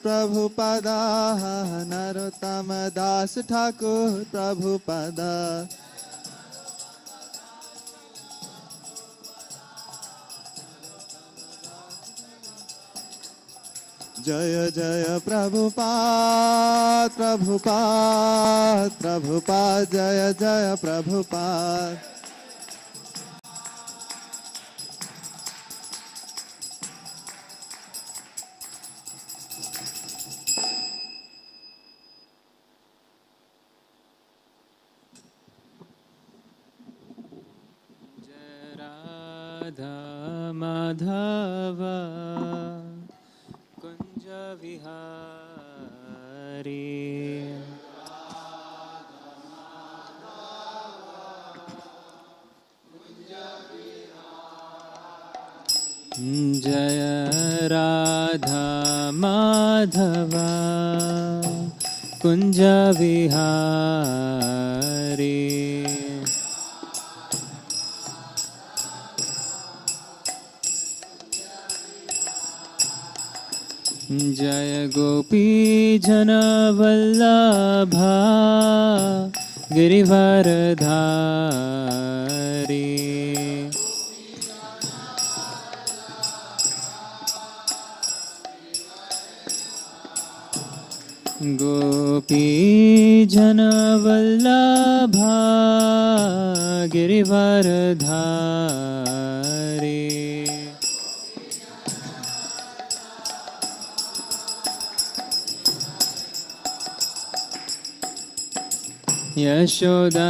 प्रभुपादा नरोत्तम दास ठाकुर प्रभुपादा जय जय प्रभुपाद प्रभुपाद प्रभुपाद जय जय प्रभुपाद माधव कुंज विहारी जय राधा माधव कुंज विहारी जय गोपी जन वल्लभा गिरिवरधारी गोपी जन वल्लभा गिरिवरधारी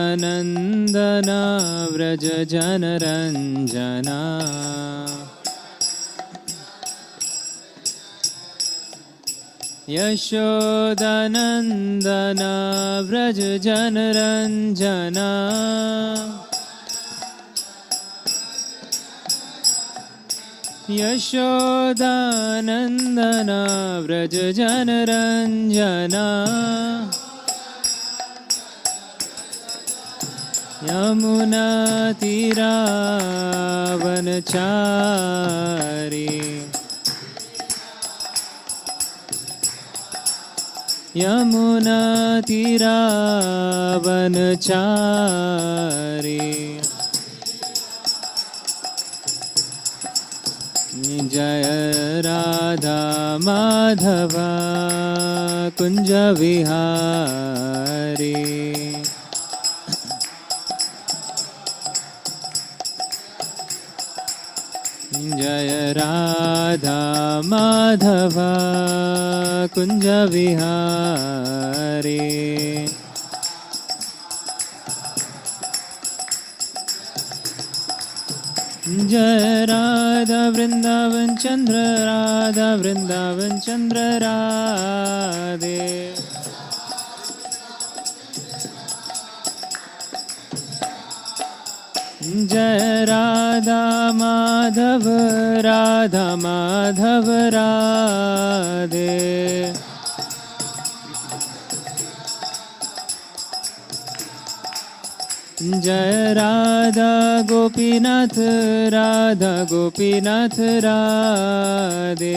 यशोदानंदना व्रज जनरंजना यशोदानंदना व्रज जनरंजना यशोदानंदना व्रज जनरंजना यमुना तीरावनचारी यमुना तीरावनचारी जय राधा माधव कुंज विहारी जय राधा माधव कुंज विहारी जय राधा वृंदावन चंद्र राधा वृंदावन चंद्र राधे जय राधा माधव राधा माधव राधे जय राधा गोपीनाथ राधा गोपीनाथ राधे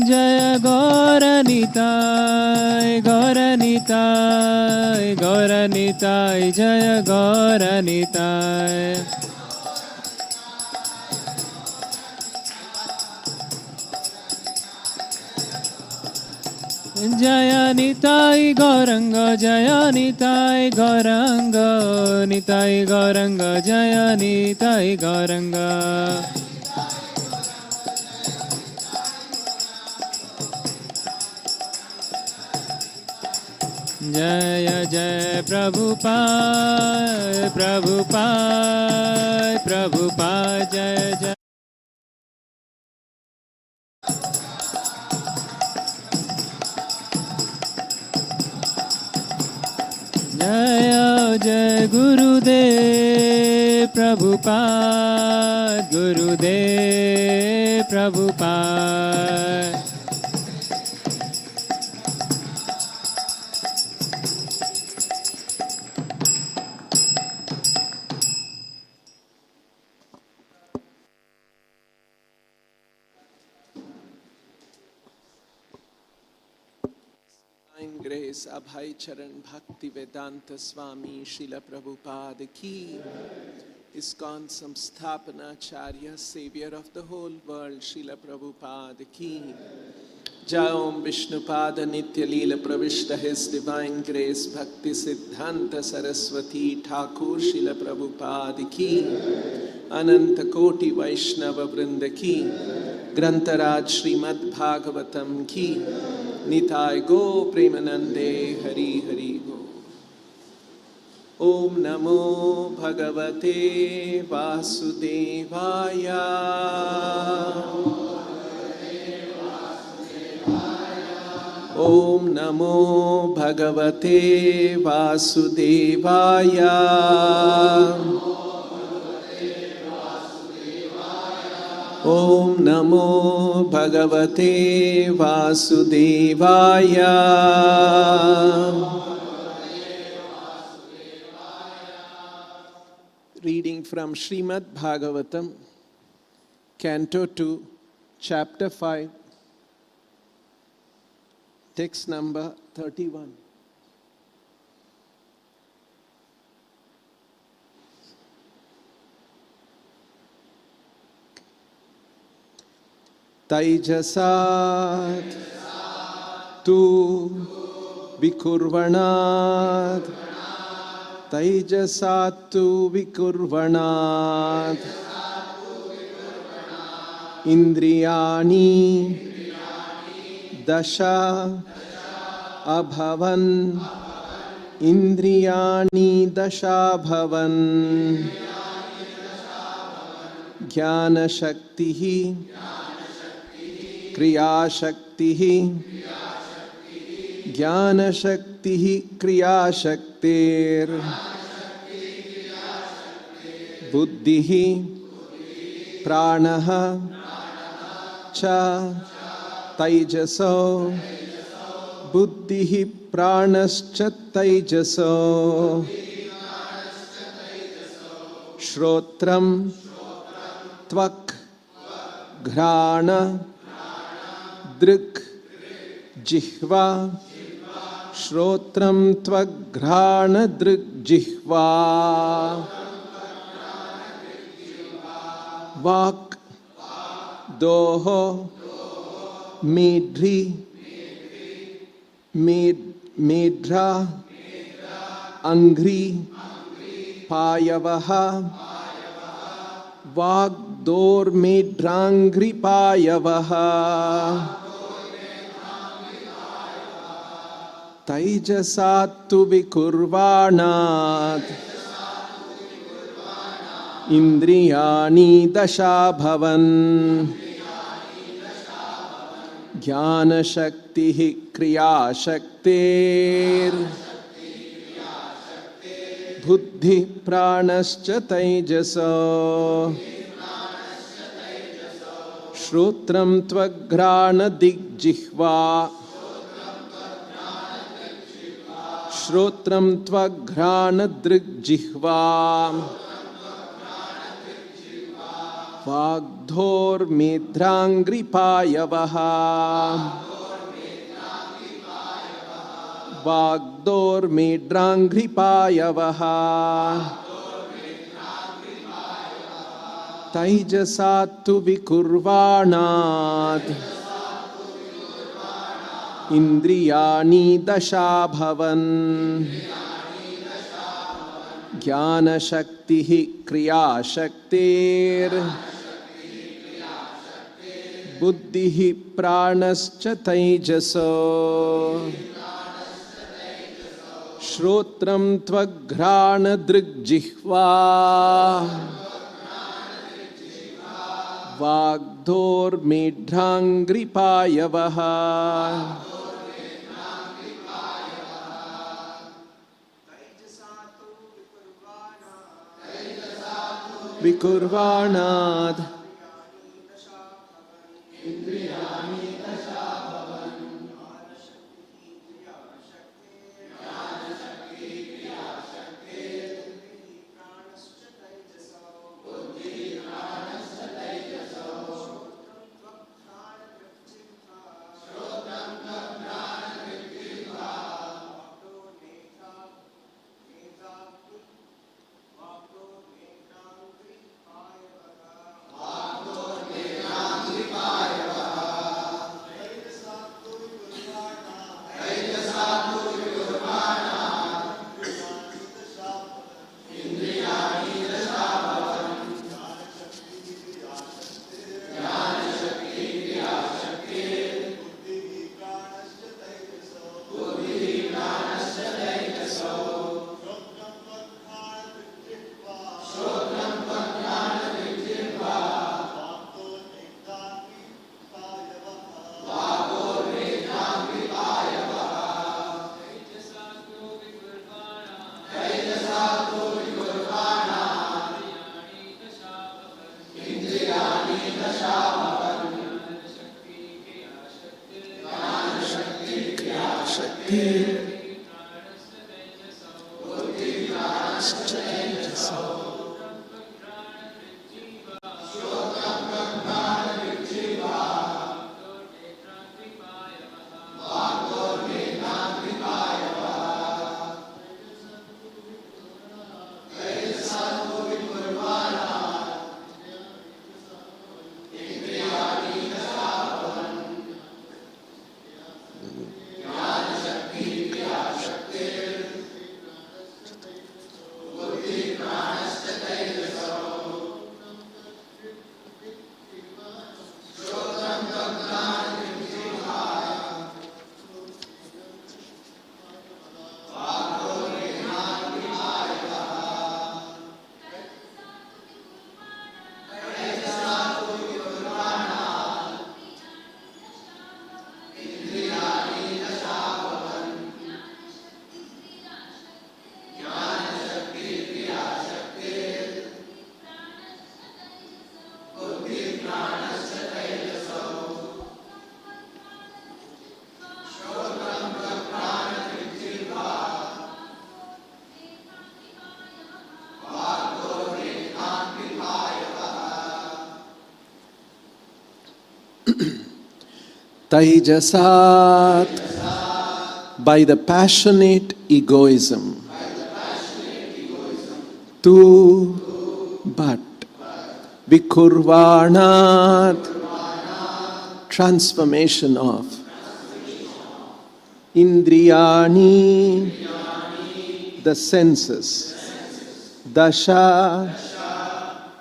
जय गौरनिताय गौरनिताय गौरनिताय जय गौरनिताय जय निताय गौरंग जय निताय गौरंग निताय गौरंग जय निताय गौरंग जय जय प्रभुपाद प्रभुपाद प्रभुपाद जय जय जय जय गुरुदेव प्रभुपाद गुरुदेव Prabhupada Grace Abhay Charan Bhakti Vedanta Swami Srila Prabhupada Ki. ISKCON Samsthapana Acharya, Savior of the whole world, Srila Prabhupada Ki. Jai Om Vishnupada Nitya Leela Pravishta, His Divine Grace Bhakti Siddhanta Saraswati Thakur Srila Prabhupada Ki. Ananta Koti Vaishnava Vrinda Ki. Grantaraj Srimad Bhagavatam Ki. Nitai Go Premanande Hari Hari Go. Om Namo Bhagavate Vasudevaya. Om Namo Bhagavate Vasudevaya. Om Namo Bhagavate Vasudevaya. Reading from Srimad Bhagavatam, Canto 2, Chapter 5, text number 31. Taijasat tu vikurvanat. Taijasat tu vikurvanat. Indriyani dasha abhavan. Indriyani dasha bhavan. Jnana shaktihi Kriya Shakti, Jnana Shakti, Kriya Shaktir, Buddhi, Pranaha, Cha, Taijaso, Buddhi, Pranascha, Taijaso, Shrotram, Tvak, Ghrana, Drik, Jihva, Shrotram Tvaghrana Drik Jihva, Vak, Doho, Medri, Medra, Angri, Payavaha, Vagdor Medrangri Payavaha. Taijasatu vikurvanat. Indriyani dasha bhavan. Jnana shakti kriya shaktir. Buddhi pranascha taijaso. Shrotram tvaghrana digjihva. Shrotram tvaghrana drigjihva. Vagdhor medrangri payavaha. Vagdor medrangri payavaha. Taijasatu vikurvanat. Indriyani dasha bhavan. Jnana shakti kriya shaktir. Buddhi pranascha taijaso. Shrotram tvaghrana drigjihva. Vagdhor medrangri payavaha. Vikurvanad. Taijasat, by the passionate egoism. Tu, but. Vikurvanat, transformation of. Indriyani, the senses. Dasha,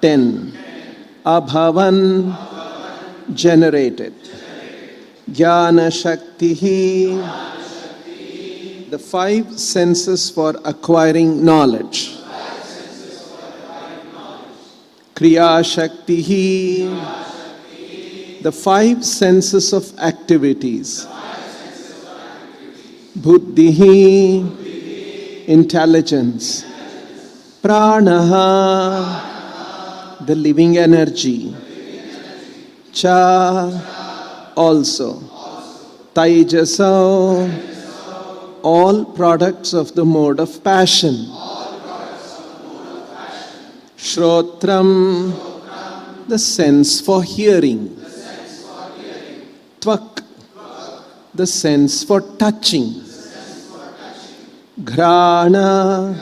10. Abhavan, generated. Jnana Shaktihi, the 5 senses for acquiring knowledge. Kriya Shaktihi, the 5 senses of activities. Buddhihi, intelligence. Pranaha, the living energy. Cha, also. Taijasa, all products of the mode of passion. Shrotram, the sense for hearing. Tvak, the sense for touching. Ghrana,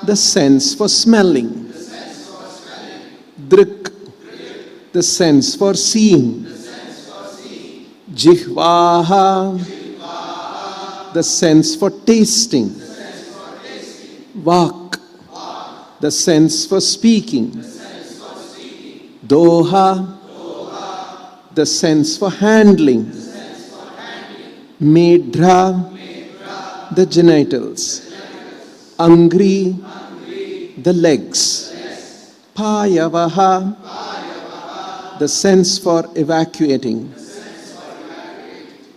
the sense for smelling. Drik, the sense for seeing. Jihvaha, the sense for tasting. Vak, the sense for speaking. Doha, the sense for handling. Medra, the genitals. Angri, the legs. Payavaha, the sense for evacuating.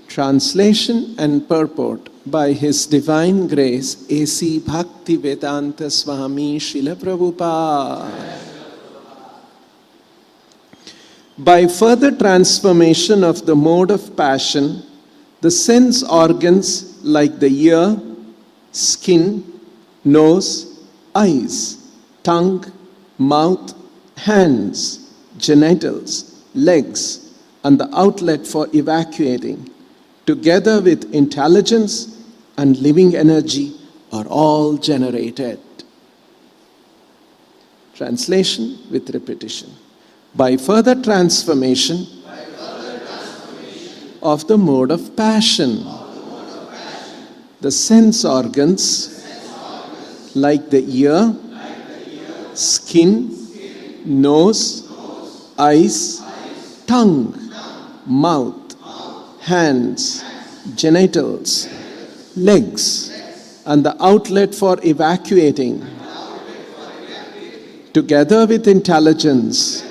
Translation and purport by His Divine Grace A.C. Bhaktivedanta Swami Srila Prabhupada. By further transformation of the mode of passion, the sense organs like the ear, skin, nose, eyes, tongue, mouth, hands, genitals, legs, and the outlet for evacuating, together with intelligence and living energy, are all generated. Translation with repetition. By further transformation of the mode of passion, the sense organs like the ear, skin, nose, eyes, tongue, mouth, hands, genitals, legs, and the outlet for evacuating, together with intelligence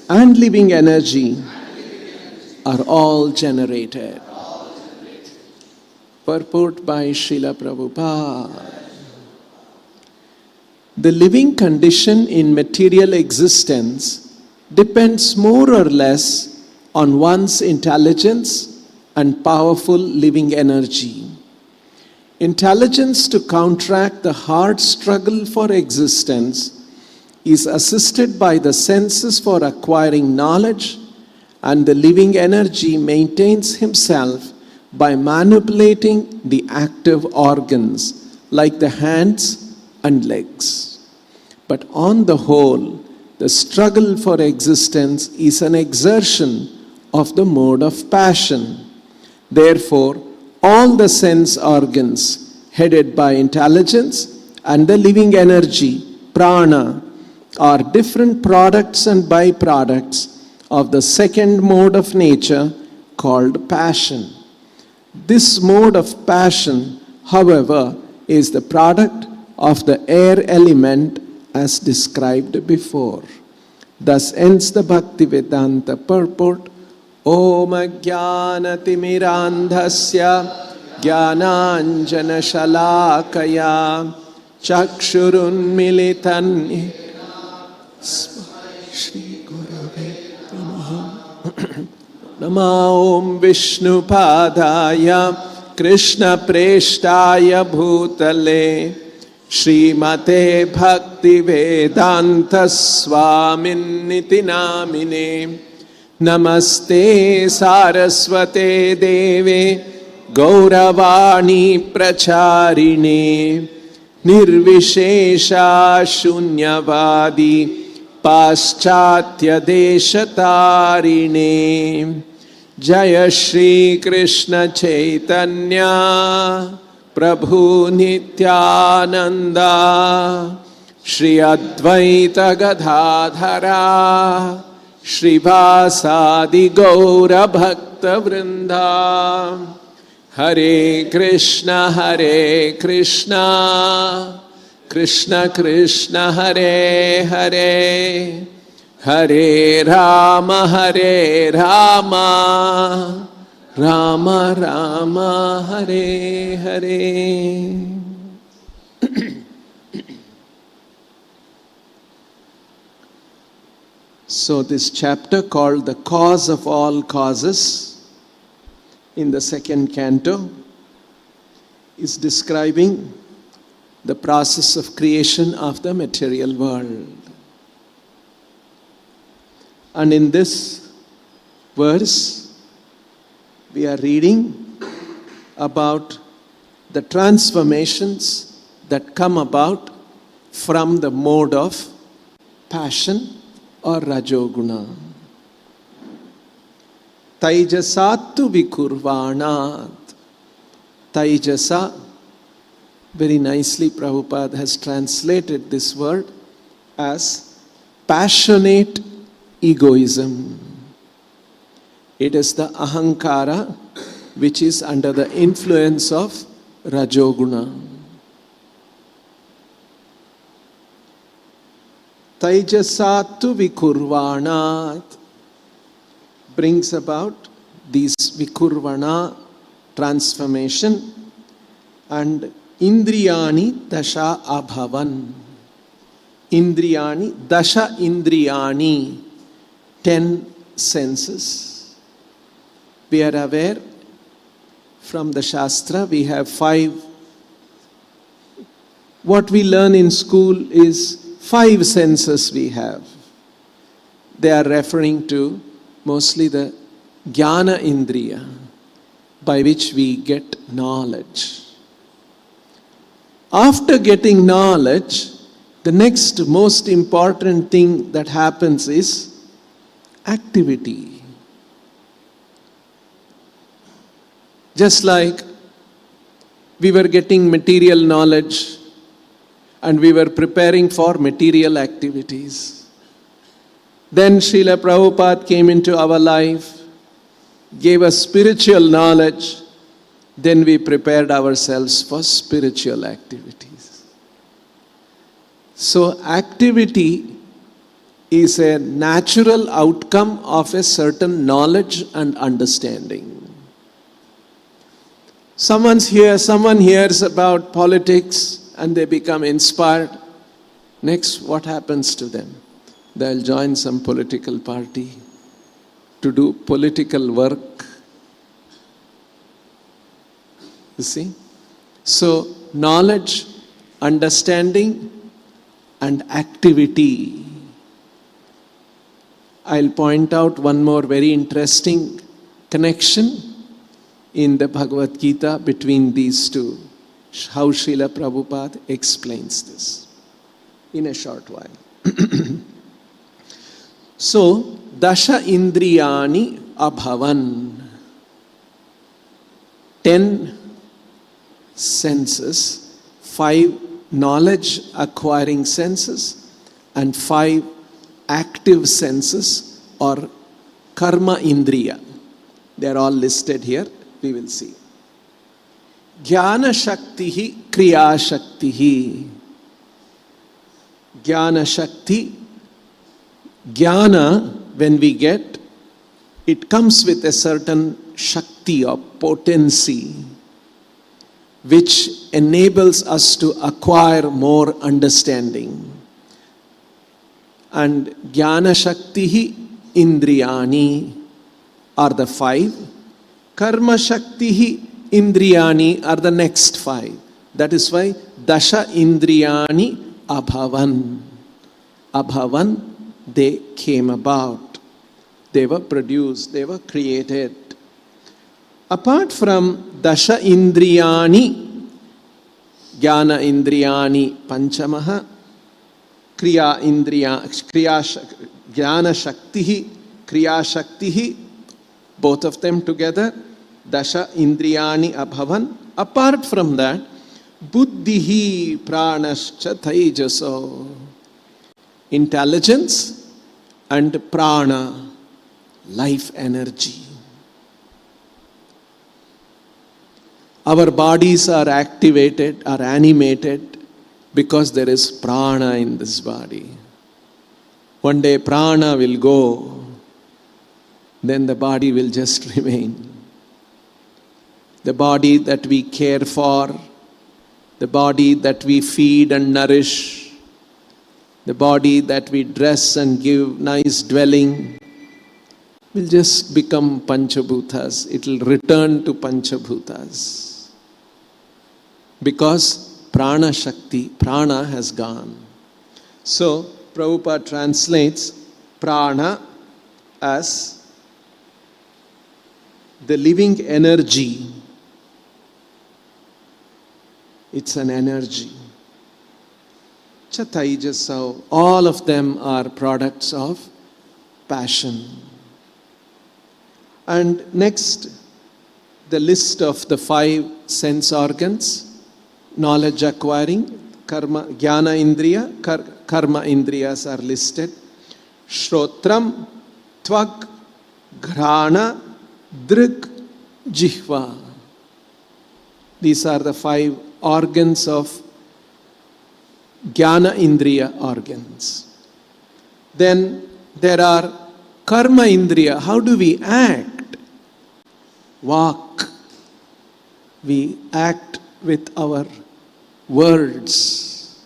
and living energy, are all generated. Purport by Srila Prabhupada. The living condition in material existence depends more or less on one's intelligence and powerful living energy. Intelligence to counteract the hard struggle for existence is assisted by the senses for acquiring knowledge, and the living energy maintains himself by manipulating the active organs like the hands and legs. But on the whole, the struggle for existence is an exertion of the mode of passion. Therefore, all the sense organs headed by intelligence and the living energy, prana, are different products and byproducts of the second mode of nature called passion. This mode of passion, however, is the product of the air element as described before. Thus ends the Bhaktivedanta purport. Om Jnanatimirandhasya Jnananjana Shalakaya Chakshurunmilitan Shri Gurave Namaha. Nama Om Vishnu Padaya Krishna Preshtaya Bhutale Srimate Bhakti Vedanta Swaminiti Namine Namaste Saraswate Deve Gauravani Pracharine Nirvishesha Shunyavadi Paschatya Deshatarine Jaya Shri Krishna Chaitanya Prabhu Nityananda Shri Advaita Gadadhara Shri Vasadi Gaura Bhakta Vrinda Hare Krishna Krishna Krishna Hare Hare Hare Rama Rama Rama Hare Hare. So this chapter called The Cause of All Causes in the second canto is describing the process of creation of the material world. And in this verse, we are reading about the transformations that come about from the mode of passion or rajoguna. Taijasattu vikurvanat. Taijasa, very nicely Prabhupada has translated this word as passionate egoism. It is the ahankara which is under the influence of rajoguna. Taijasattu vikurvanat brings about these vikurvana transformation, and indriyani dasha abhavan. Indriyani, dasha indriyani, 10 senses. We are aware from the Shastra, we have 5. What we learn in school is 5 senses we have. They are referring to mostly the jnana indriya, by which we get knowledge. After getting knowledge, the next most important thing that happens is activity. Just like we were getting material knowledge and we were preparing for material activities. Then Srila Prabhupada came into our life, gave us spiritual knowledge, then we prepared ourselves for spiritual activities. So activity is a natural outcome of a certain knowledge and understanding. Someone hears about politics and they become inspired. Next, what happens to them? they'll join some political party to do political work. You see? So, knowledge, understanding, and activity. I'll point out one more very interesting connection in the Bhagavad Gita between these two. How Srila Prabhupada explains this in a short while. So, Dasha Indriyani Abhavan. 10 senses, 5 knowledge acquiring senses, and 5 active senses or karma indriya. They are all listed here. We will see. Jnana Shaktihi Kriya Shaktihi. Jnana Shakti. Jnana, when we get, it comes with a certain Shakti or potency which enables us to acquire more understanding. And Jnana Shaktihi Indriyani are the 5. Karma Shaktihi Indriyani are the next 5. That is why Dasha Indriyani Abhavan. Abhavan, they came about. They were produced, they were created. Apart from Dasha Indriyani, Jnana Indriyani Panchamaha, Kriya Indriya, Jnana Shaktihi, Kriya Shaktihi, both of them together, Dasha Indriyani Abhavan. Apart from that, Buddhihi Pranascha Taijaso, intelligence and prana, life energy. Our bodies are activated, are animated because there is prana in this body. One day prana will go, then the body will just remain. The body that we care for, the body that we feed and nourish, the body that we dress and give nice dwelling, will just become Panchabhutas. It will return to Panchabhutas. Because prana Shakti, prana has gone. So, Prabhupada translates prana as the living energy. It's an energy. Chataijasau, all of them are products of passion. And next, the list of the 5 sense organs. Knowledge acquiring, karma, jnana indriya, karma indriyas are listed. Shrotram, tvak, ghrana, drik, jihva. These are the 5 organs of jnana indriya organs. Then there are karma indriya. How do we act? Vak. We act with our words.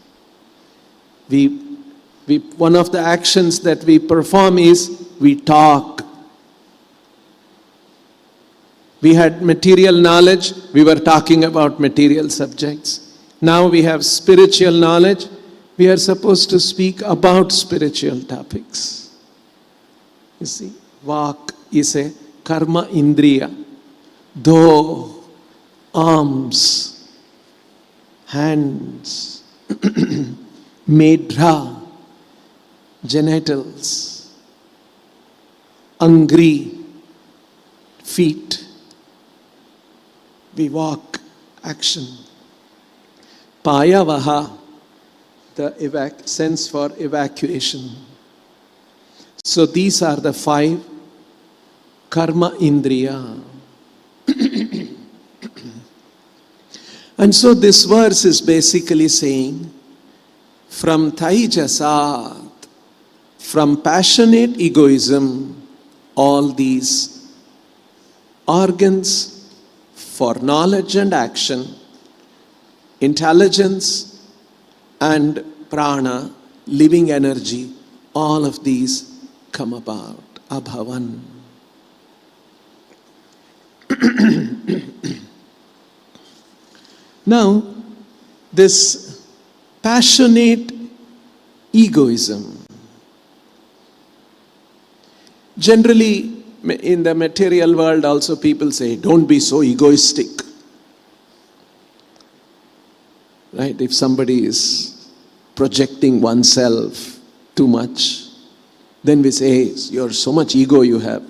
One of the actions that we perform is we talk. We had material knowledge, we were talking about material subjects. Now we have spiritual knowledge, we are supposed to speak about spiritual topics. You see, Vak is a karma indriya. Do, arms, hands, medra, genitals, angri, feet. We walk, action. Payavaha, the sense for evacuation. So these are the 5 karma indriya. And so this verse is basically saying, from Taijasat, from passionate egoism, all these organs for knowledge and action, intelligence and prana, living energy, all of these come about. Abhavan. Now, this passionate egoism. Generally, in the material world also people say, don't be so egoistic. Right? If somebody is projecting oneself too much, then we say, hey, you're so much ego you have.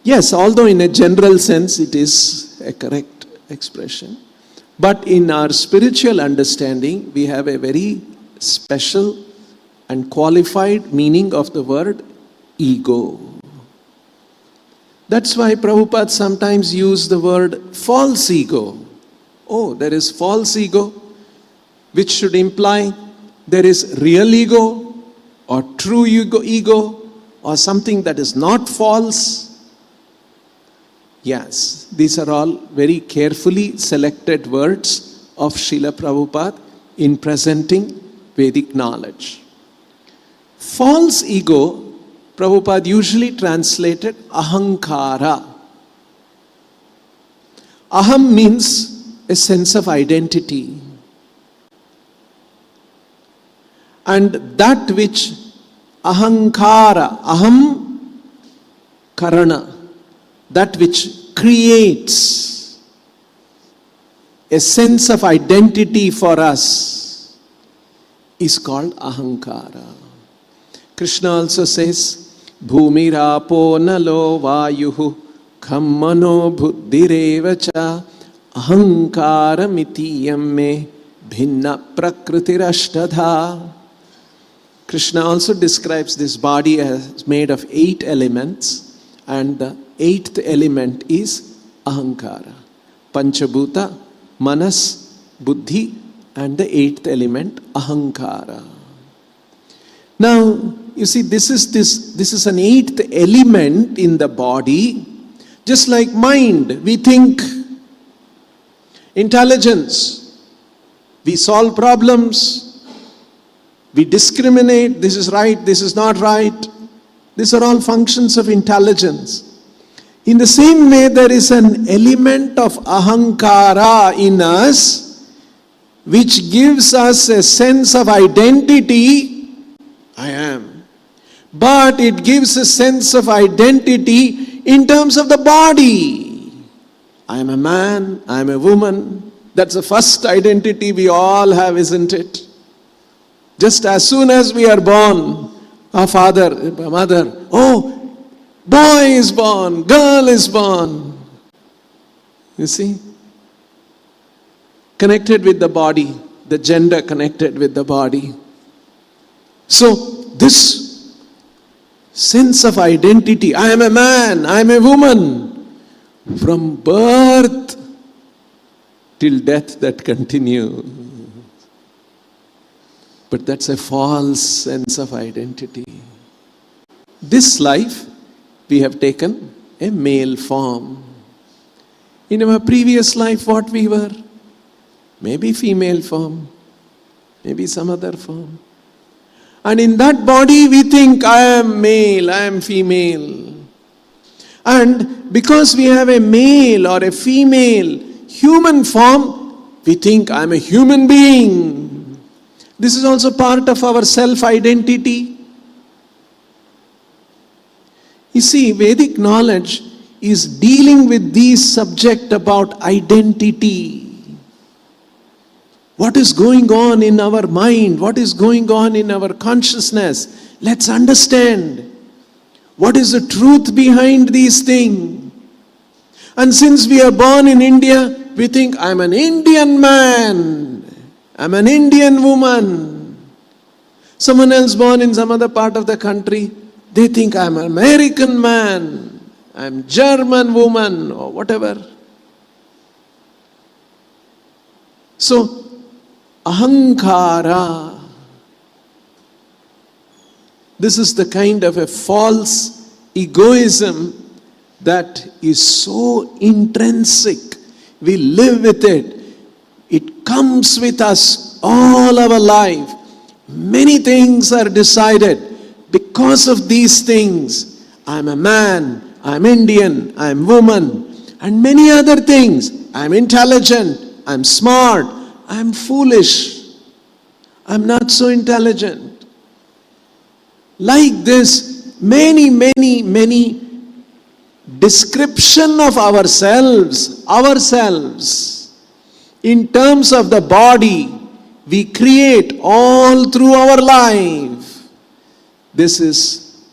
Yes, although in a general sense it is a correct expression. But in our spiritual understanding, we have a very special and qualified meaning of the word ego. That's why Prabhupada sometimes used the word false ego. Oh, there is false ego, which should imply there is real ego or true ego or something that is not false. Yes, these are all very carefully selected words of Srila Prabhupada in presenting Vedic knowledge. False ego, Prabhupada usually translated ahankara. Aham means a sense of identity. And that which ahankara, aham karana, that which creates a sense of identity for us is called ahankara. Krishna also says, Bhumirapo nalo vayuhu khammano buddhirevacha ahankara mitiyam me bhinna prakritirashtadha. Krishna also describes this body as made of 8 elements, and the 8th element is ahankara. Panchabhuta, manas, buddhi, and the 8th element ahankara. Now, you see, this is an 8th element in the body. Just like mind, we think. Intelligence, we solve problems. We discriminate, this is right, this is not right. These are all functions of intelligence. In the same way, there is an element of ahankara in us, which gives us a sense of identity. I am. But it gives a sense of identity in terms of the body. I am a man, I am a woman. That's the first identity we all have, isn't it? Just as soon as we are born, our father, mother, oh, boy is born, girl is born. You see? Connected with the body, the gender connected with the body. So, this sense of identity, I am a man, I am a woman, from birth till death that continue. But that's a false sense of identity. This life, we have taken a male form. In our previous life, what we were? Maybe female form, maybe some other form. And in that body, we think, I am male, I am female. And because we have a male or a female human form, we think, I am a human being. This is also part of our self-identity. You see, Vedic knowledge is dealing with these subjects about identity. What is going on in our mind? What is going on in our consciousness? Let's understand. What is the truth behind these things? And since we are born in India, we think, I'm an Indian man. I'm an Indian woman. Someone else born in some other part of the country, they think I'm an American man. I'm German woman or whatever. So, ahankara. This is the kind of a false egoism that is so intrinsic. We live with it. It comes with us all our life. Many things are decided. Because of these things, I'm a man, I'm Indian, I'm woman, and many other things. I'm intelligent, I'm smart, I'm foolish, I'm not so intelligent. Like this, many description of ourselves in terms of the body we create all through our life. This is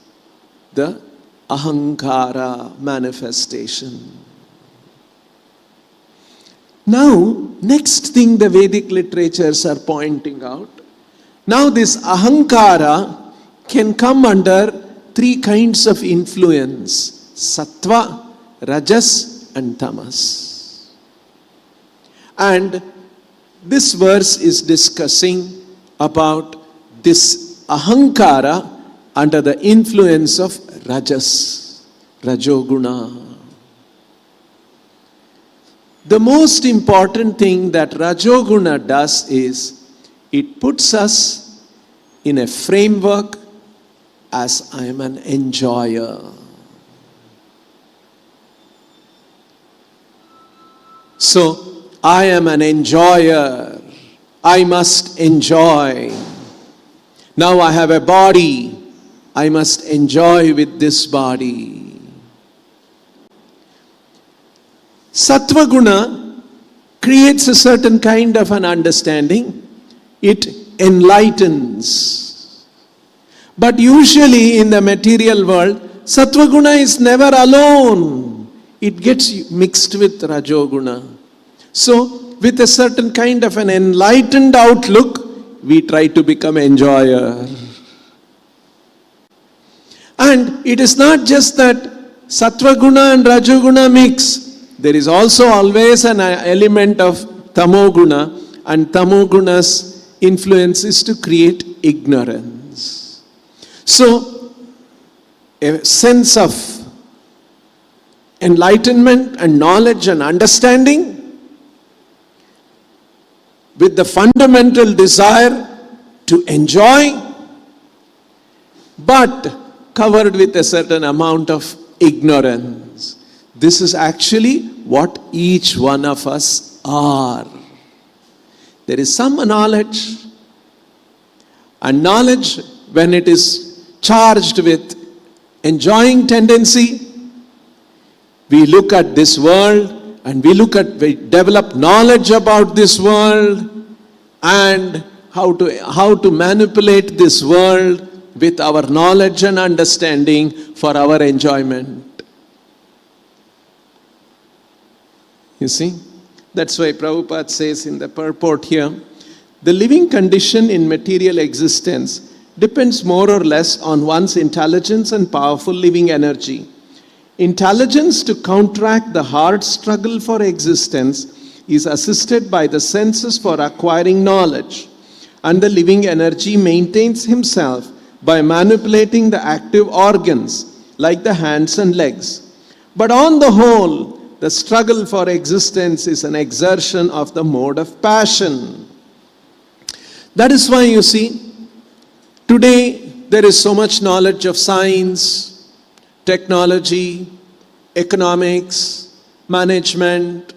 the ahankara manifestation. Now, next thing the Vedic literatures are pointing out. Now this ahankara can come under three kinds of influence: sattva, rajas and tamas. And this verse is discussing about this ahankara under the influence of rajas, rajoguna. The most important thing that rajoguna does is it puts us in a framework as I am an enjoyer. So, I am an enjoyer. I must enjoy. Now I have a body. I must enjoy with this body. Sattva guna creates a certain kind of an understanding. It enlightens. But usually in the material world, sattva guna is never alone. It gets mixed with rajoguna. So, with a certain kind of an enlightened outlook, we try to become enjoyer. And it is not just that sattva guna and rajoguna mix. There is also always an element of tamoguna, and tamoguna's influence is to create ignorance. So, a sense of enlightenment and knowledge and understanding with the fundamental desire to enjoy, but covered with a certain amount of ignorance. This is actually what each one of us are. There is some knowledge, and knowledge, when it is charged with enjoying tendency, we look at this world and we develop knowledge about this world and how to manipulate this world with our knowledge and understanding for our enjoyment. You see? That's why Prabhupada says in the purport here, the living condition in material existence depends more or less on one's intelligence and powerful living energy. Intelligence to counteract the hard struggle for existence is assisted by the senses for acquiring knowledge, and the living energy maintains himself by manipulating the active organs like the hands and legs. But on the whole, the struggle for existence is an exertion of the mode of passion. That is why you see, today there is so much knowledge of science, technology, economics, management.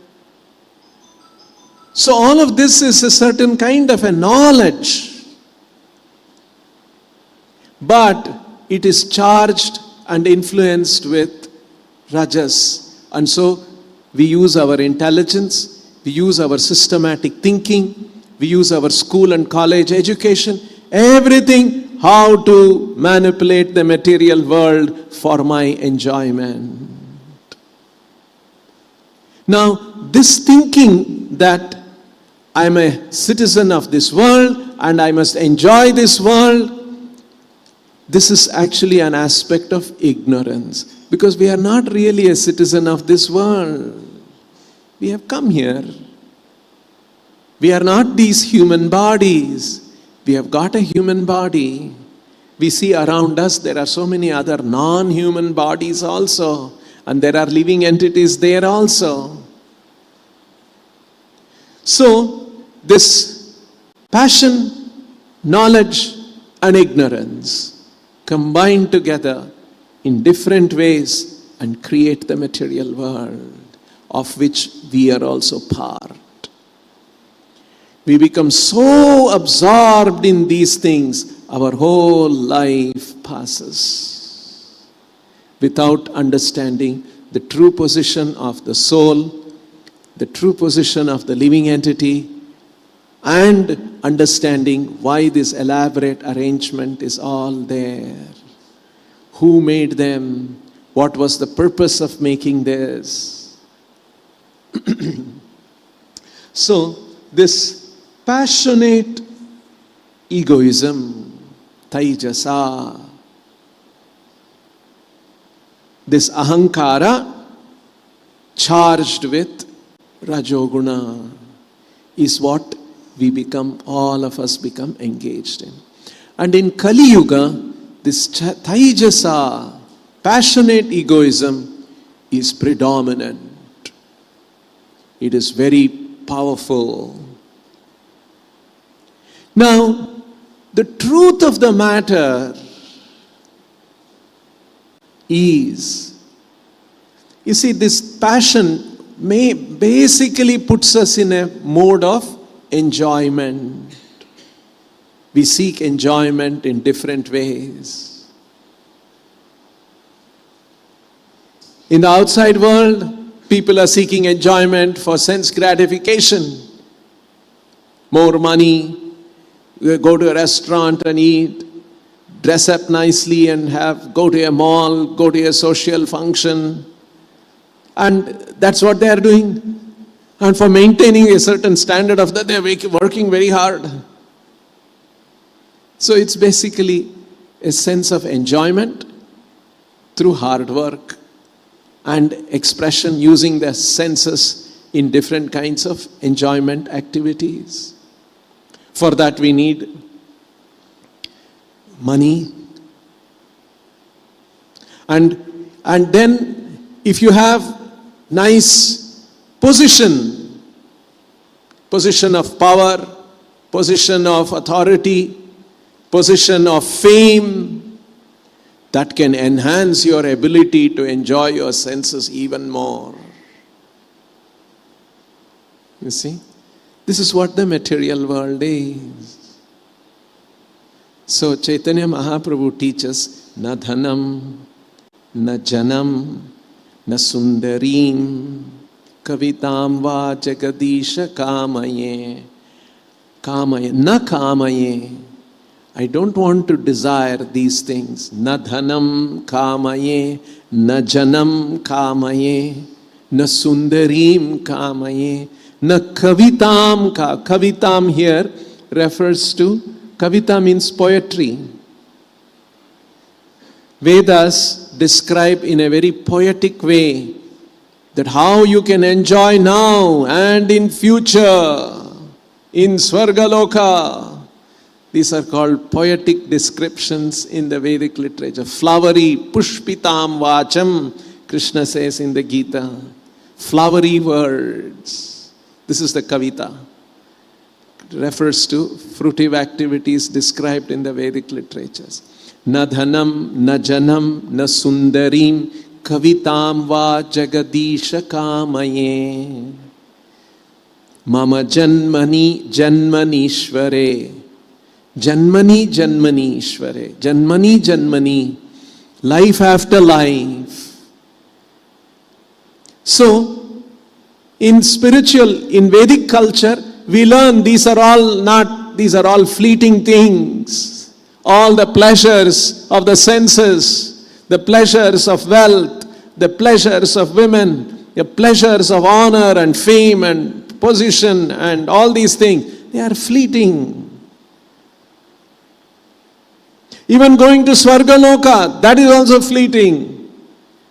So all of this is a certain kind of a knowledge. But it is charged and influenced with rajas. And so we use our intelligence, we use our systematic thinking, we use our school and college education, everything, how to manipulate the material world for my enjoyment. Now, this thinking that I am a citizen of this world and I must enjoy this world, this is actually an aspect of ignorance, because we are not really a citizen of this world. We have come here. We are not these human bodies. We have got a human body. We see around us there are so many other non-human bodies also, and there are living entities there also. So, this passion knowledge and ignorance combine together in different ways and create the material world of which we are also part. We become so absorbed in these things, our whole life passes without understanding the true position of the soul, the true position of the living entity, and understanding why this elaborate arrangement is all there. Who made them? What was the purpose of making this? So, this passionate egoism, taijasa, this ahankara charged with rajoguna is what all of us become engaged in. And in Kali Yuga, this taijasa, passionate egoism is predominant. It is very powerful. Now, the truth of the matter is, you see, this passion basically puts us in a mode of enjoyment. We seek enjoyment in different ways. In the outside world, people are seeking enjoyment for sense gratification. More money, go to a restaurant and eat, dress up nicely and go to a mall, go to a social function. And that's what they are doing. And for maintaining a certain standard of that, they are working very hard. So it's basically a sense of enjoyment through hard work and expression using the senses in different kinds of enjoyment activities. For that we need money. And then if you have nice position of power, position of authority, position of fame, that can enhance your ability to enjoy your senses even more. You see? This is what the material world is. So Chaitanya Mahaprabhu teaches, na dhanam, na janam, na sundarim, kavitam va jagadisha kamaye. Kamaye, na kamaye. I don't want to desire these things. Na dhanam kamaye, na janam kamaye, na sundarim kamaye, na kavitam ka. Kavitam here refers to, kavita means poetry. Vedas describe in a very poetic way that how you can enjoy now and in future in Swargaloka. These are called poetic descriptions in the Vedic literature. Flowery, pushpitam vacham, Krishna says in the Gita. Flowery words. This is the kavita. It refers to fruitive activities described in the Vedic literatures. Na dhanam, na janam, na sundarim, kavitam va jagadisha kamaye. Mama janmani janmanishvare. Janmani janmani ishvare. Janmani janmani. Life after life. So, in Vedic culture, we learn these are all fleeting things. All the pleasures of the senses, the pleasures of wealth, the pleasures of women, the pleasures of honor and fame and position and all these things, they are fleeting. Even going to Swargaloka, that is also fleeting.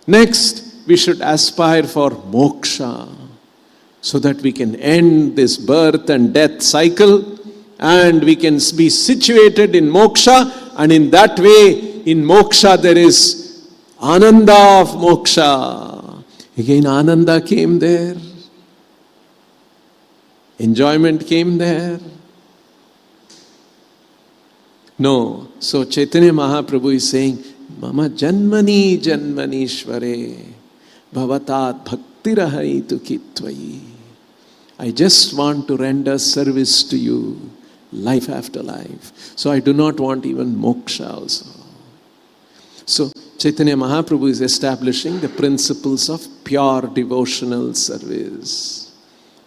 Next, we should aspire for moksha, so that we can end this birth and death cycle and we can be situated in moksha, and in that way, in moksha there is ananda of moksha. Again, ananda came there. Enjoyment came there. No. So Chaitanya Mahaprabhu is saying, Mama Janmani Janmanishware Bhavatat Bhaktirahaitu Kitvayi. I just want to render service to you, life after life. So I do not want even moksha also. So Chaitanya Mahaprabhu is establishing the principles of pure devotional service,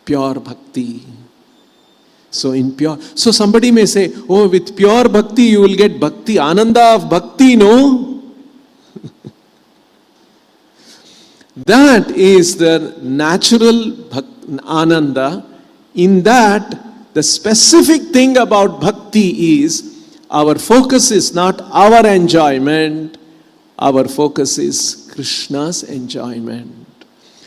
pure bhakti. So somebody may say, oh, with pure bhakti you will get bhakti, ananda of bhakti, no? That is the natural ananda. In that, the specific thing about bhakti is, our focus is not our enjoyment, our focus is Krishna's enjoyment.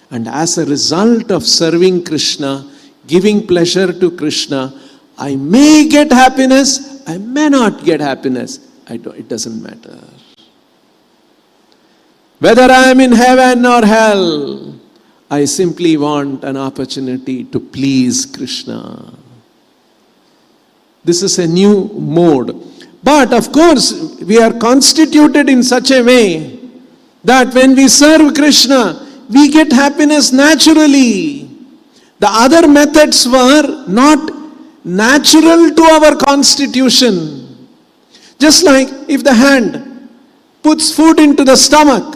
And as a result of serving Krishna, giving pleasure to Krishna, I may get happiness, I may not get happiness. It doesn't matter. Whether I am in heaven or hell, I simply want an opportunity to please Krishna. This is a new mode. But of course, we are constituted in such a way that when we serve Krishna, we get happiness naturally. The other methods were not natural to our constitution. Just like if the hand puts food into the stomach,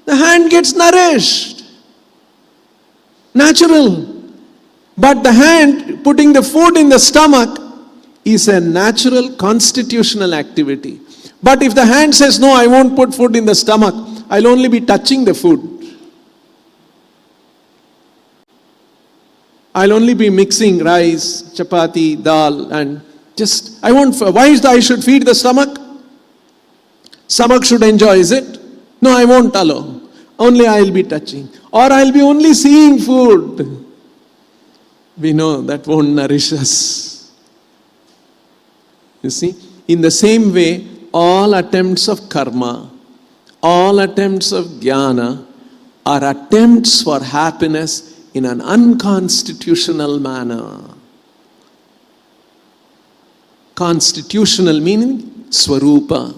the hand gets nourished. Natural. But the hand putting the food in the stomach is a natural constitutional activity. But if the hand says, no, I won't put food in the stomach, I'll only be touching the food. I'll only be mixing rice, chapati, dal, and I should feed the stomach? Stomach should enjoy, is it? No, I won't allow. Only I'll be touching. Or I'll be only seeing food. We know that won't nourish us. You see? In the same way, all attempts of karma, all attempts of jnana are attempts for happiness in an unconstitutional manner. Constitutional meaning swarupa,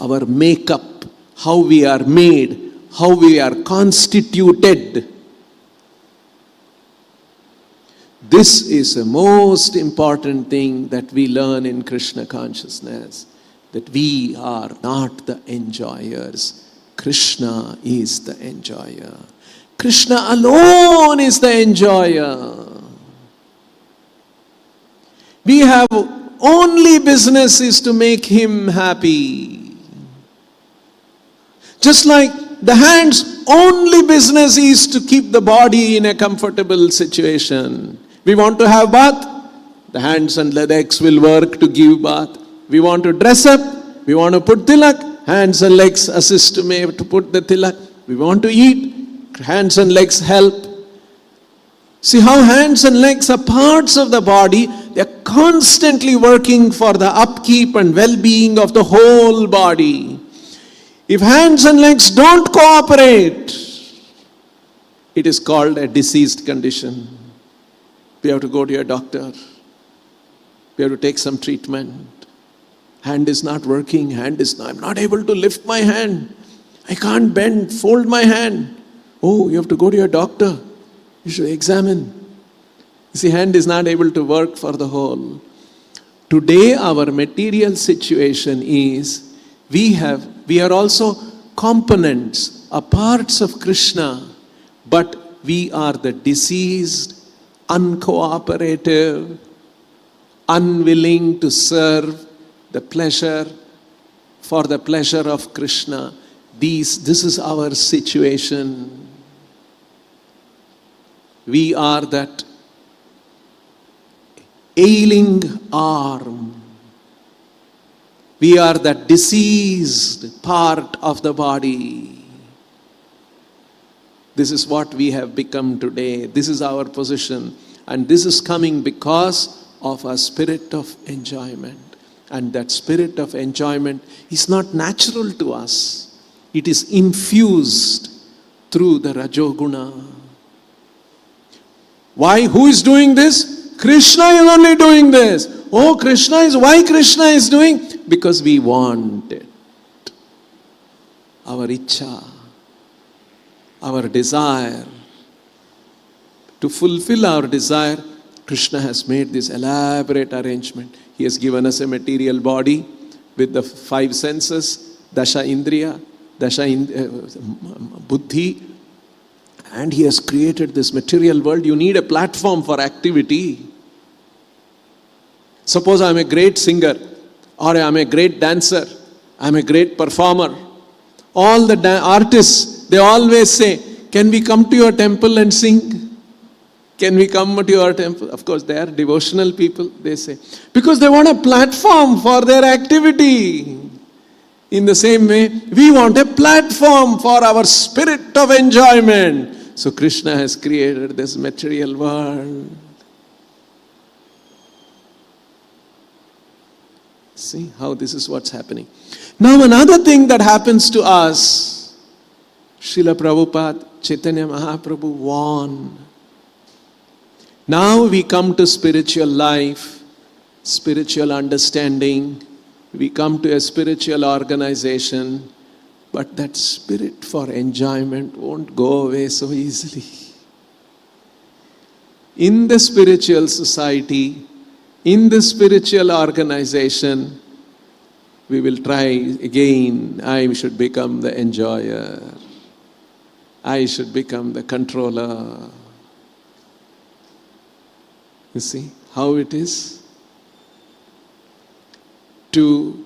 our makeup, how we are made, how we are constituted. This is the most important thing that we learn in Krishna consciousness, that we are not the enjoyers. Krishna is the enjoyer. Krishna alone is the enjoyer. We have only business is to make him happy. Just like the hand's only business is to keep the body in a comfortable situation. We want to have bath, the hands and legs will work to give bath. We want to dress up, we want to put tilak, hands and legs assist to put the tilak. We want to eat, hands and legs help. See how hands and legs are parts of the body. They are constantly working for the upkeep and well-being of the whole body. If hands and legs don't cooperate, it is called a diseased condition. We have to go to your doctor. We have to take some treatment. Hand is not working. I'm not able to lift my hand. I can't bend, fold my hand. Oh, you have to go to your doctor. You should examine. You see, hand is not able to work for the whole. Today, our material situation is, we are also components, parts of Krishna, but we are the diseased, uncooperative, unwilling to serve the pleasure, for the pleasure of Krishna. This is our situation. We are that ailing arm. We are that diseased part of the body. This is what we have become today. This is our position. And this is coming because of a spirit of enjoyment. And that spirit of enjoyment is not natural to us. It is infused through the Rajoguna. Why? Who is doing this? Krishna is only doing this. Oh, why Krishna is doing? Because we want it. Our icha, our desire. To fulfill our desire, Krishna has made this elaborate arrangement. He has given us a material body with the 5 senses, Dasha Indriya, Buddhi, and He has created this material world. You need a platform for activity. Suppose I am a great singer, or I am a great dancer, I am a great performer. All the artists, they always say, can we come to your temple and sing? Can we come to your temple? Of course, they are devotional people, they say. Because they want a platform for their activity. In the same way, we want a platform for our spirit of enjoyment. So Krishna has created this material world. See how this is what's happening. Now another thing that happens to us, Srila Prabhupada, Chaitanya Mahaprabhu warned. Now we come to spiritual life, spiritual understanding, we come to a spiritual organization, but that spirit for enjoyment won't go away so easily. In the spiritual society, in the spiritual organization, we will try again, I should become the enjoyer, I should become the controller. You see how it is? To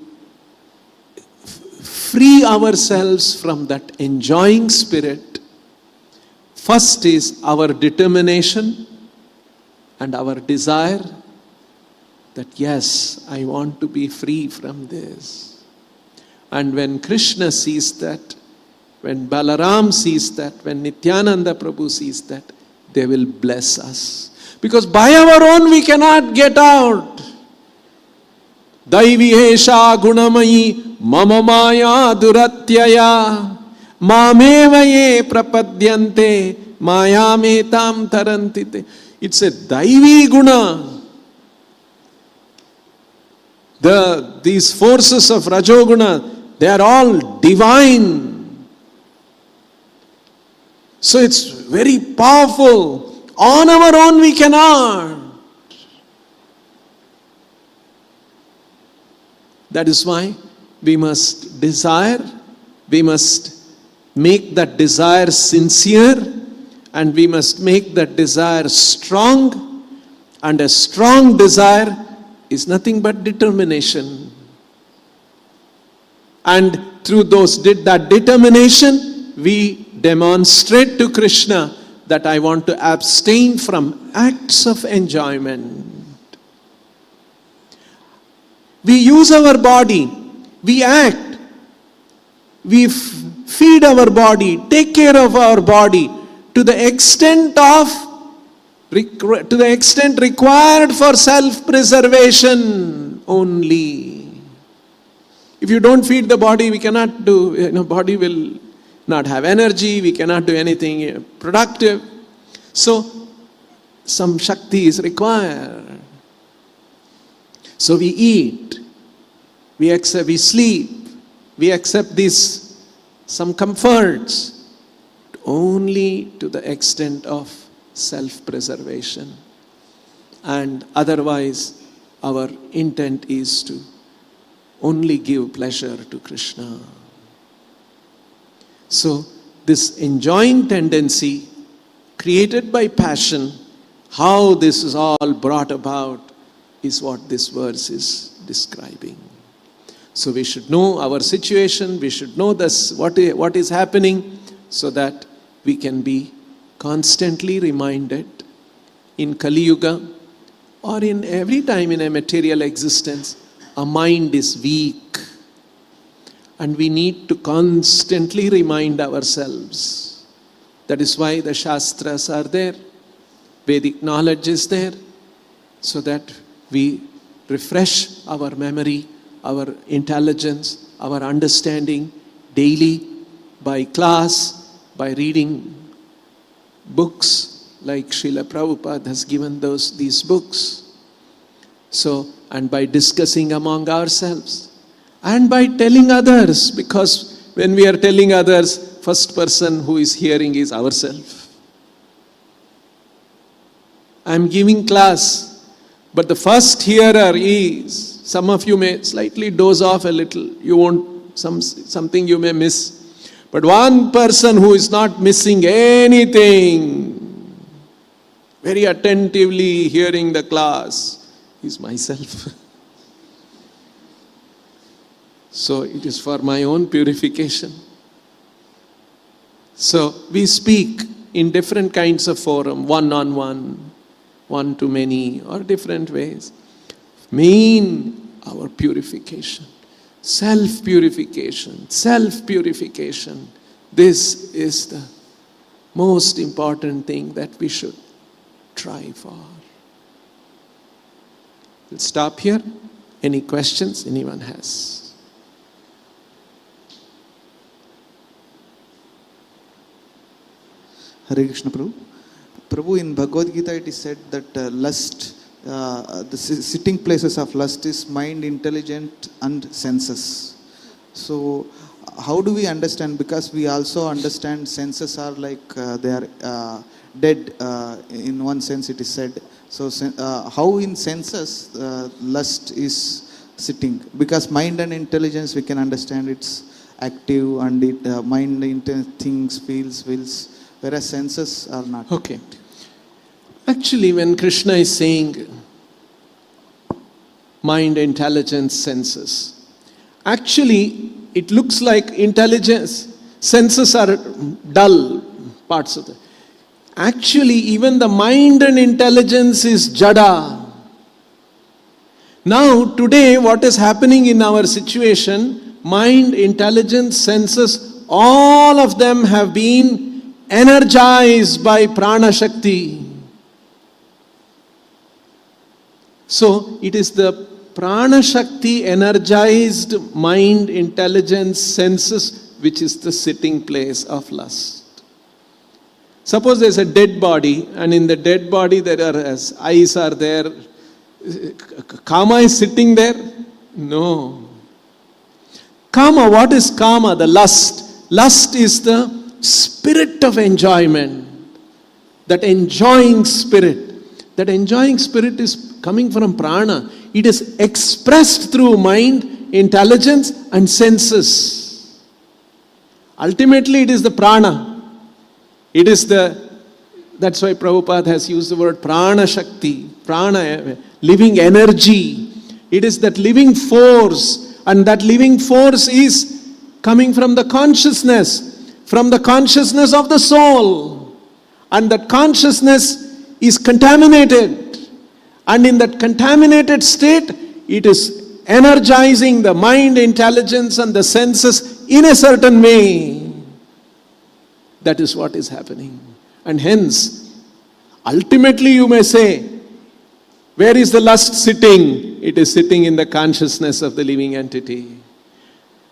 free ourselves from that enjoying spirit, first is our determination and our desire that yes, I want to be free from this. And when Krishna sees that, when Balaram sees that, when Nityananda Prabhu sees that, they will bless us. Because by our own we cannot get out. Daivihesha gunamayi mama maya duratyaya mameva ye prapadyante mayametam tarantite. It's a Daivi guna. These forces of Rajoguna, they are all divine. So it's very powerful. On our own we cannot. That is why we must desire, we must make that desire sincere, and we must make that desire strong. And a strong desire is nothing but determination. And through that determination, we demonstrate to Krishna that I want to abstain from acts of enjoyment. We use our body, we act, we feed our body, take care of our body to the extent required for self-preservation only. If you don't feed the body, we cannot do, body will not have energy, we cannot do anything productive. So, some Shakti is required. So we eat, we sleep, we accept some comforts, only to the extent of self-preservation. And otherwise, our intent is to only give pleasure to Krishna. So, this enjoying tendency created by passion, how this is all brought about is what this verse is describing. So we should know our situation, we should know this, what is happening, so that we can be constantly reminded in Kali Yuga or in every time in a material existence, our mind is weak. And we need to constantly remind ourselves. That is why the Shastras are there, Vedic knowledge is there, so that we refresh our memory, our intelligence, our understanding daily by class, by reading books like Srila Prabhupada has given these books. So, and by discussing among ourselves. and by telling others, because when we are telling others, first person who is hearing is ourselves. I am giving class, but the first hearer is, some of you may slightly doze off a little, you won't, something you may miss. But one person who is not missing anything, very attentively hearing the class, is myself. So it is for my own purification. So we speak in different kinds of forum, one-on-one, one-to-many, or different ways. Mean our purification, self-purification, self-purification. This is the most important thing that we should try for. We'll stop here. Any questions anyone has? Hare Krishna Prabhu. Prabhu, in Bhagavad Gita it is said that lust, the sitting places of lust is mind, intelligence and senses. So how do we understand? Because we also understand senses are like they are dead, in one sense it is said. So how in senses lust is sitting? Because mind and intelligence we can understand it's active, and it mind thinks, feels, wills, whereas senses are not. Okay. Actually, when Krishna is saying mind, intelligence, senses, actually it looks like intelligence, senses are dull parts of it. Actually, even the mind and intelligence is jada. Now, today, what is happening in our situation, mind, intelligence, senses, all of them have been energized by prana shakti. So, it is the prana shakti energized mind, intelligence, senses, which is the sitting place of lust. Suppose there is a dead body, and in the dead body there are eyes are there. Kama is sitting there? No. Kama, what is kama? The lust. Lust is the spirit of enjoyment. That enjoying spirit. That enjoying spirit is coming from prana. It is expressed through mind, intelligence and senses. Ultimately it is the prana. It is that's why Prabhupada has used the word prana shakti, prana, living energy. It is that living force, and that living force is coming from the consciousness of the soul. And that consciousness is contaminated. And in that contaminated state, it is energizing the mind, intelligence and the senses in a certain way. That is what is happening. And hence, ultimately you may say, where is the lust sitting? It is sitting in the consciousness of the living entity.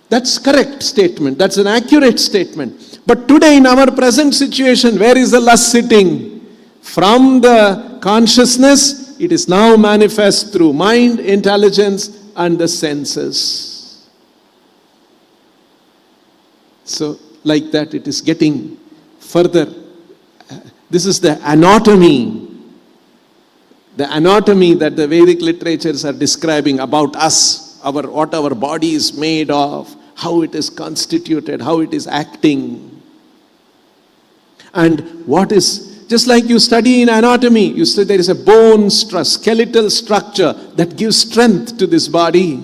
That's correct statement. That's an accurate statement. But today in our present situation, where is the lust sitting? From the consciousness, it is now manifest through mind, intelligence and the senses. So, like that it is getting further. This is the anatomy that the Vedic literatures are describing about us, what our body is made of, how it is constituted, how it is acting. And what is, just like you study in anatomy, you say there is a bone skeletal structure that gives strength to this body.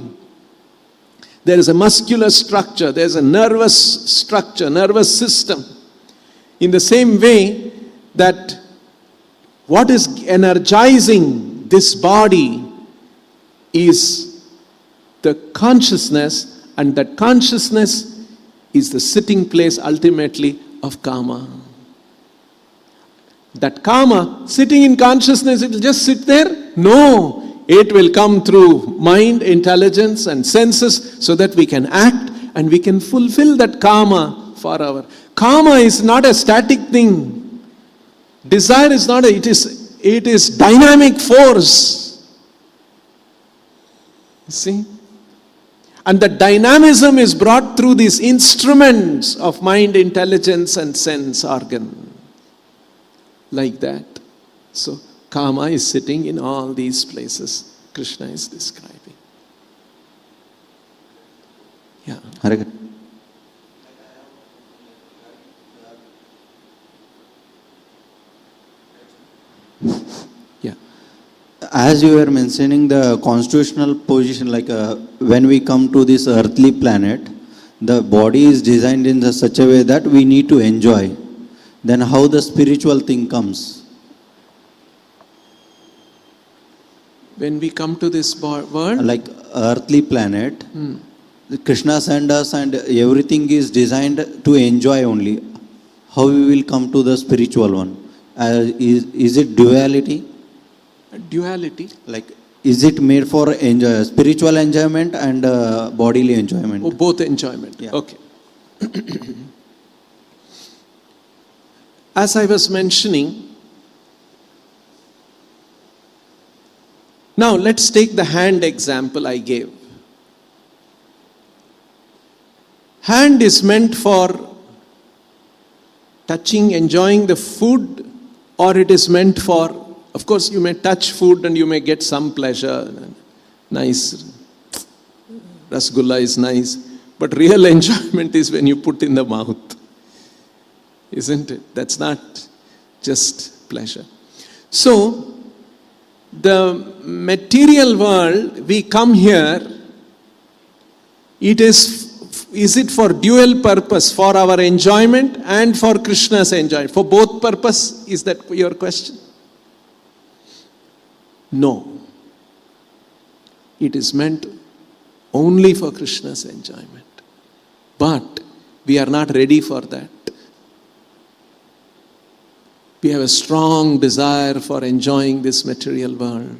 There is a muscular structure, there is a nervous structure, nervous system. In the same way that what is energizing this body is the consciousness, and that consciousness is the sitting place ultimately of kama. That kama, sitting in consciousness, it will just sit there? No. It will come through mind, intelligence and senses so that we can act and we can fulfill that kama for our. Kama is not a static thing. Desire is not it is dynamic force. See? And the dynamism is brought through these instruments of mind, intelligence, and sense organ. Like that. So, Kama is sitting in all these places Krishna is describing. Yeah. Hare Yeah. As you were mentioning the constitutional position, like when we come to this earthly planet, the body is designed in such a way that we need to enjoy. Then how the spiritual thing comes? When we come to this world, Like earthly planet, Krishna sent us and everything is designed to enjoy only. How we will come to the spiritual one? Is it duality? duality. Like, is it made for spiritual enjoyment and bodily enjoyment? Oh, both enjoyment. Yeah. Okay. As I was mentioning, now let's take the hand example I gave. Hand is meant for touching, enjoying the food, or it is meant for, of course, you may touch food and you may get some pleasure. Nice. Rasgulla is nice. But real enjoyment is when you put in the mouth. Isn't it? That's not just pleasure. So, the material world, we come here, it is it for dual purpose, for our enjoyment and for Krishna's enjoyment? For both purpose, is that your question? No. It is meant only for Krishna's enjoyment. But we are not ready for that. We have a strong desire for enjoying this material world.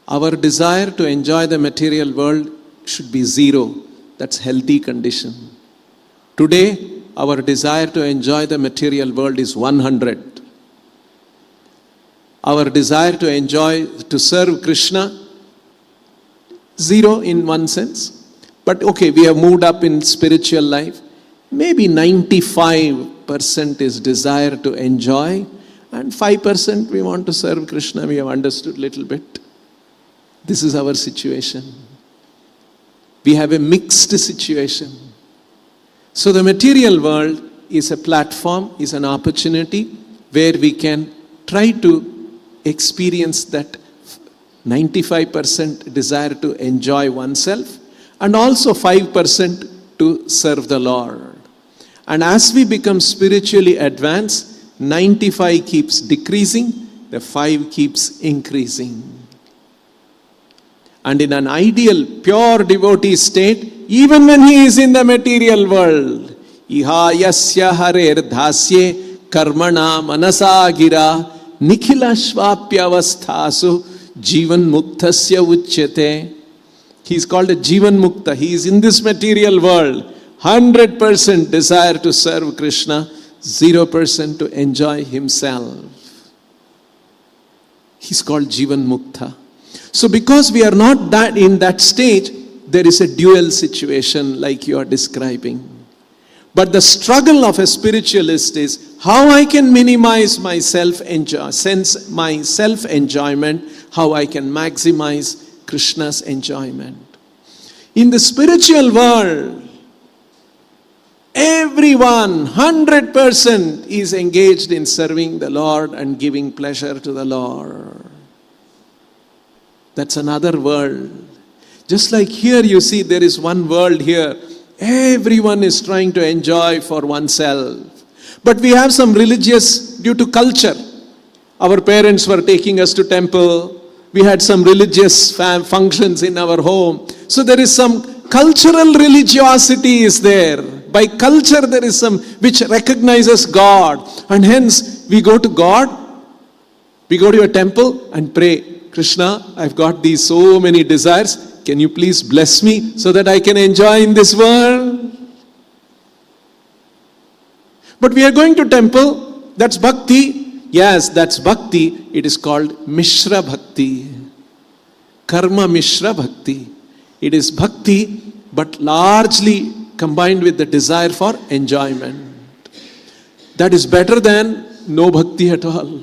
Our desire to enjoy the material world should be zero. That's healthy condition. Today, our desire to enjoy the material world is 100. Our desire to enjoy, to serve Krishna, zero in one sense. But okay, we have moved up in spiritual life. Maybe 95% is desire to enjoy, and 5% we want to serve Krishna. We have understood little bit. This is our situation. We have a mixed situation. So the material world is a platform, is an opportunity where we can try to experience that 95% desire to enjoy oneself and also 5% to serve the Lord. And as we become spiritually advanced, 95 keeps decreasing, the 5 keeps increasing. And in an ideal, pure devotee state, even when he is in the material world, iha yasya harer dhasye karmana manasa gira nikhila shvapyavasthasu jivan muktasya uchyate. He is called a jivan mukta. He is in this material world. 100% desire to serve Krishna, 0% to enjoy himself. He's called Jivan Mukta. So because we are not that in that stage, there is a dual situation like you are describing. But the struggle of a spiritualist is how I can minimize my my self-enjoyment, how I can maximize Krishna's enjoyment. In the spiritual world, everyone, 100% is engaged in serving the Lord and giving pleasure to the Lord. That's another world. Just like here you see there is one world here. Everyone is trying to enjoy for oneself. But we have some religious, due to culture. Our parents were taking us to temple. We had some religious functions in our home. So there is some cultural religiosity is there. By culture there is some which recognizes God. And hence we go to God, we go to a temple and pray. Krishna, I've got these so many desires. Can you please bless me so that I can enjoy in this world? But we are going to temple, that's bhakti. Yes, that's bhakti. It is called Mishra Bhakti. Karma Mishra Bhakti. It is bhakti, but largely combined with the desire for enjoyment. That is better than no bhakti at all.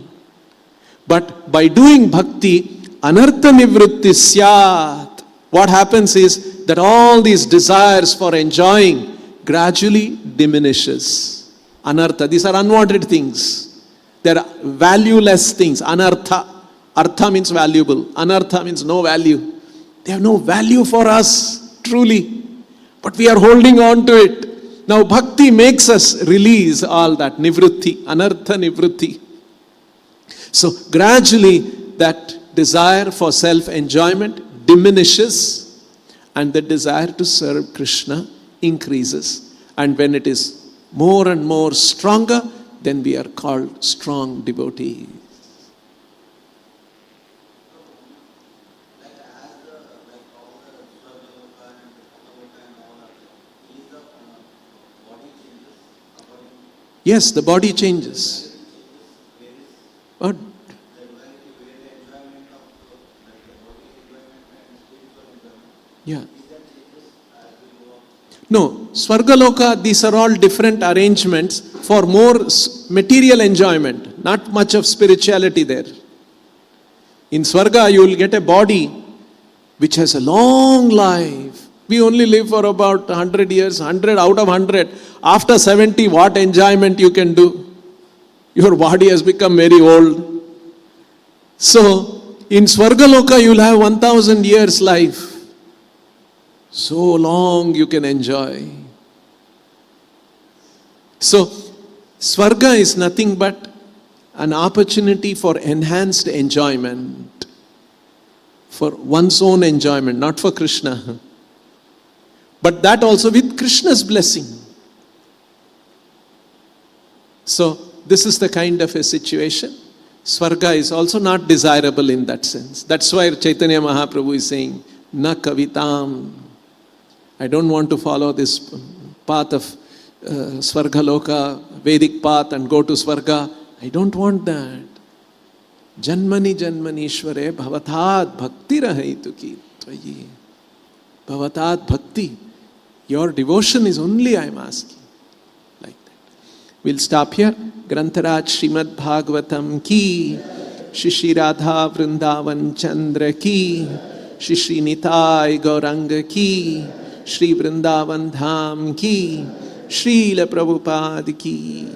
But by doing bhakti, anartha nivritti syat. What happens is that all these desires for enjoying gradually diminishes. Anartha, these are unwanted things. They are valueless things. Anartha. Artha means valuable. Anartha means no value. They have no value for us, truly. But we are holding on to it. Now bhakti makes us release all that nivritti, anartha nivritti. So gradually that desire for self-enjoyment diminishes and the desire to serve Krishna increases. And when it is more and more stronger, then we are called strong devotees. Yes, the body changes. What? Yeah. No, Swargaloka, these are all different arrangements for more material enjoyment, not much of spirituality there. In Swarga, you will get a body which has a long life. We only live for about 100 years, 100 out of 100. After 70, what enjoyment you can do? Your body has become very old. So, in Swargaloka, you will have 1000 years life. So long you can enjoy. So, Swarga is nothing but an opportunity for enhanced enjoyment. For one's own enjoyment, not for Krishna. But that also with Krishna's blessing. So, this is the kind of a situation. Swarga is also not desirable in that sense. That's why Chaitanya Mahaprabhu is saying, Na kavitam. I don't want to follow this path of Swargaloka, Vedic path and go to Swarga. I don't want that. Janmani Janmanishware bhavatad bhakti rahaitu ki tvayi. Bhavatad bhakti. Your devotion is only I am asking. Like that. We'll stop here. Grantaraj Srimad Bhagavatam ki. Shri Radha Vrindavan Chandra ki. Shri Nitai Gauranga ki. Shri Vrindavan Dham ki. Srila Prabhupada ki.